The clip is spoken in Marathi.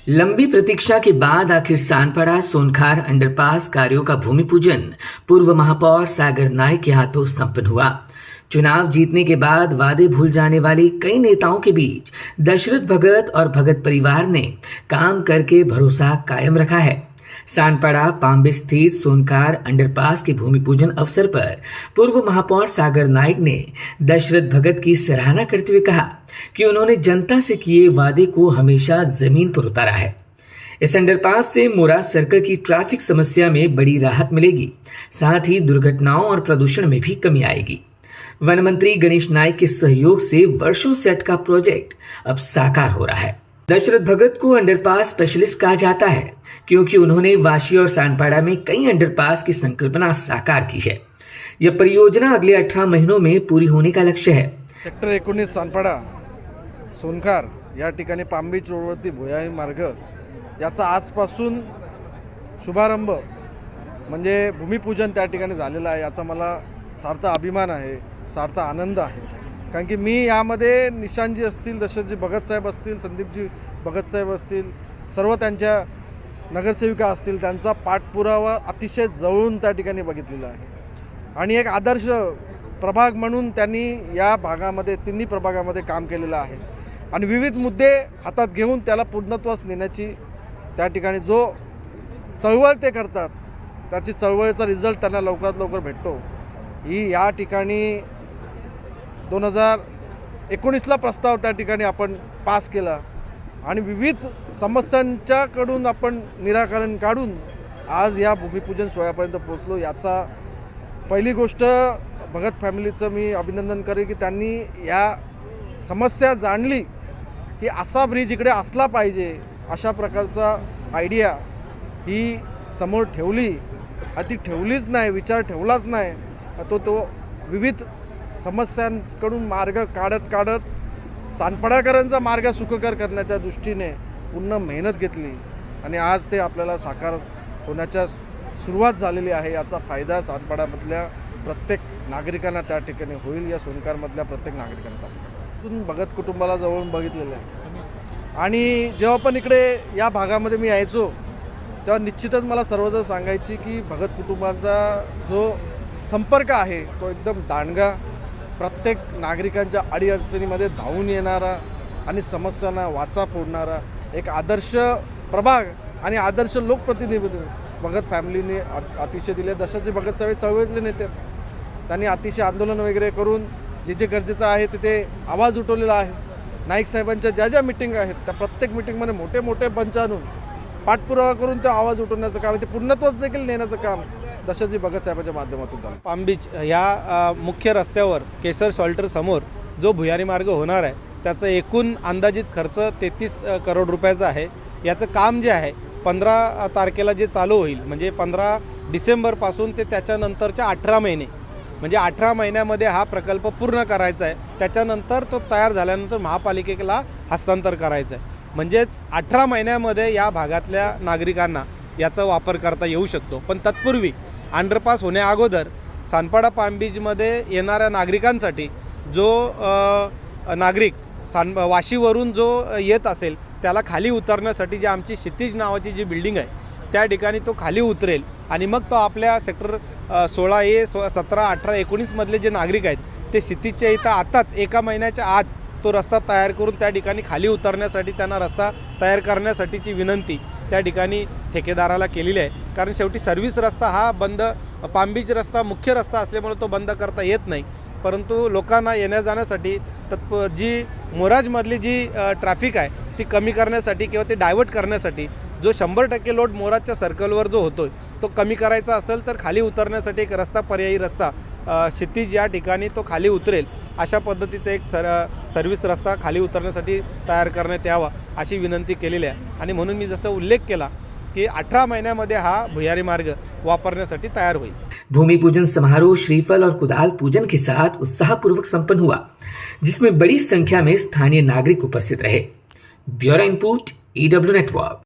लंबी प्रतीक्षा के बाद आखिर सानपाड़ा सोनखार अंडरपास कार्यों का भूमि पूजन पूर्व महापौर सागर नाइक के हाथों संपन्न हुआ। चुनाव जीतने के बाद वादे भूल जाने वाले कई नेताओं के बीच दशरथ भगत और भगत परिवार ने काम करके भरोसा कायम रखा है। सानपाड़ा पाम्बे स्थित सोनखार अंडरपास के भूमि पूजन अवसर पर पूर्व महापौर सागर नाइक ने दशरथ भगत की सराहना करते हुए कहा कि उन्होंने जनता से किए वादे को हमेशा जमीन पर उतारा है। इस अंडरपास से मोरा सर्कल की ट्रैफिक समस्या में बड़ी राहत मिलेगी, साथ ही दुर्घटनाओं और प्रदूषण में भी कमी आएगी। वन मंत्री गणेश नाइक के सहयोग से वर्षों से अटका प्रोजेक्ट अब साकार हो रहा है। दशरथ भगत को अंडरपास स्पेशलिस्ट कहा जाता है क्योंकि उन्होंने वाशी और सानपाड़ा में कई अंडरपास की संकल्पना साकार की है। यह परियोजना अगले 18 महीनों में पूरी होने का लक्ष्य है। सेक्टर 19 सानपाड़ा सोनखार या ठिकाणी पामबीच रोडवरती भुयारी मार्ग याचा आजपासून शुभारंभ म्हणजे भूमिपूजन त्या ठिकाणी झालेलं आहे। याचा मला सार्थ अभिमान आहे, सार्थ आनंद आहे, कारण की मी यामध्ये निशांजी असतील, दशरथजी भगतसाहेब असतील, संदीपजी भगतसाहेब असतील, सर्व त्यांच्या नगरसेविका असतील, त्यांचा पाठपुरावा अतिशय जवळून त्या ठिकाणी बघितलेला आहे आणि एक आदर्श प्रभाग म्हणून त्यांनी या भागामध्ये तिन्ही प्रभागामध्ये काम केलेलं आहे आणि विविध मुद्दे हातात घेऊन त्याला पूर्णत्वास नेण्याची त्या ठिकाणी जो चळवळ ते करतात त्याची चळवळीचा रिझल्ट त्यांना लवकरात लवकर भेटतो। ही या ठिकाणी 2019ला प्रस्ताव त्या ठिकाणी आपण पास केला आणि विविध समस्यांच्याकडून आपण निराकरण काढून आज या भूमिपूजन सोहळ्यापर्यंत पोहोचलो। याचा पहिली गोष्ट भगत फॅमिलीचं मी अभिनंदन करेन की त्यांनी या समस्या जाणली की असा ब्रिज इकडे असला पाहिजे, अशा प्रकारचा आयडिया ही समोर ठेवली। ती ठेवलीच नाही, विचार ठेवलाच नाही, तो विविध समस्यांकडून मार्ग काढत सानपाडाकरांचा मार्ग सुखकर करण्याच्या दृष्टीने पूर्ण मेहनत घेतली आणि आज ते आपल्याला साकार होण्याच्या सुरुवात झालेली आहे। याचा फायदा सानपाडामधल्या प्रत्येक नागरिकांना त्या ठिकाणी होईल, या सोनखारमधल्या प्रत्येक नागरिकांना। भगत कुटुंबाला जवळून बघितलेलं आहे आणि जेव्हा पण इकडे या भागामध्ये मी यायचो तेव्हा निश्चितच मला सर्वजण सांगायची की भगत कुटुंबाचा जो संपर्क आहे तो एकदम दांडगा, प्रत्येक नागरिकांच्या अडीअडचणीमध्ये धावून येणारा आणि समस्यांना वाचा फोडणारा एक आदर्श प्रभाग आणि आदर्श लोकप्रतिनिधी भगत फॅमिलीने अतिशय दिले। दशरथजी भगतसाहेब चळवळीतले नेते, त्यांनी अतिशय आंदोलन वगैरे करून जे गरजेचं आहे तिथे आवाज उठवलेला आहे। नाईक साहेबांच्या ज्या मिटिंग आहेत त्या प्रत्येक मिटिंगमध्ये मोठे मोठे बंच आणून पाठपुरावा करून ते आवाज उठवण्याचं काम, ते पूर्णत्वास देखील नेण्याचं काम दशरथजी भगतसाहेबांच्या माध्यमातून झालं। पामबीच या मुख्य रस्त्यावर केसर शॉल्टर समोर जो भुयारी मार्ग होणार आहे त्याचा एकूण अंदाजित खर्च 33 करोड रुपयाचा आहे। याचं काम जे आहे 15 तारखेला जे चालू होईल, म्हणजे 15 डिसेंबरपासून ते त्याच्यानंतरच्या 18 महिने, म्हणजे 18 महिन्यामध्ये हा प्रकल्प पूर्ण करायचा आहे। त्याच्यानंतर तो तयार झाल्यानंतर महापालिकेला हस्तांतर करायचं आहे, म्हणजेच 18 महिन्यामध्ये या भागातल्या नागरिकांना याचा वापर करता येऊ शकतो। पण तत्पूर्वी अंडरपास होण्या अगोदर सानपाडा पामबीचमध्ये येणाऱ्या नागरिकांसाठी जो नागरिक वाशीवरून जो येत असेल त्याला खाली उतरण्यासाठी जी आमची क्षितिज नावाची जी बिल्डिंग आहे त्या ठिकाणी तो खाली उतरेल आणि मग तो आपल्या सेक्टर 16A 17, 18, 19 मधले जे नागरिक आहेत ते क्षितिजच्या इथं आताच 1 महिन्याच्या आत तो रस्ता तयार करून त्या ठिकाणी खाली उतरण्यासाठी त्यांना रस्ता तयार करण्यासाठीची विनंती त्या ठिकाणी ठेकेदाराला केलेली आहे। कारण शेवटी सर्व्हिस रस्ता हा बंद, पामबीच रस्ता मुख्य रस्ता असल्यामुळे तो बंद करता येत नाही, परंतु लोकांना येण्या जाण्यासाठी जी मोराजमधली जी ट्रॅफिक आहे ती कमी करण्यासाठी किंवा ते डायव्हर्ट करण्यासाठी जो 100% लोड मोराजच्या सर्कलवर जो होतो तो कमी करायचा असेल तर खाली उतरण्यासाठी एक रस्ता, पर्यायी रस्ता क्षितिज या ठिकाणी तो खाली उतरेल अशा पद्धतीचा एक सर्व्हिस रस्ता खाली उतरण्यासाठी तयार करण्यात यावा अशी विनंती केलेली आहे। आणि म्हणून मी जसं उल्लेख केला कि 18 महीने हा भुयारी मार्ग वापरण्यासाठी तैयार हुई। भूमि पूजन समारोह श्रीफल और कुदाल पूजन के साथ उत्साहपूर्वक संपन्न हुआ, जिसमें बड़ी संख्या में स्थानीय नागरिक उपस्थित रहे। Bureau input, EW network.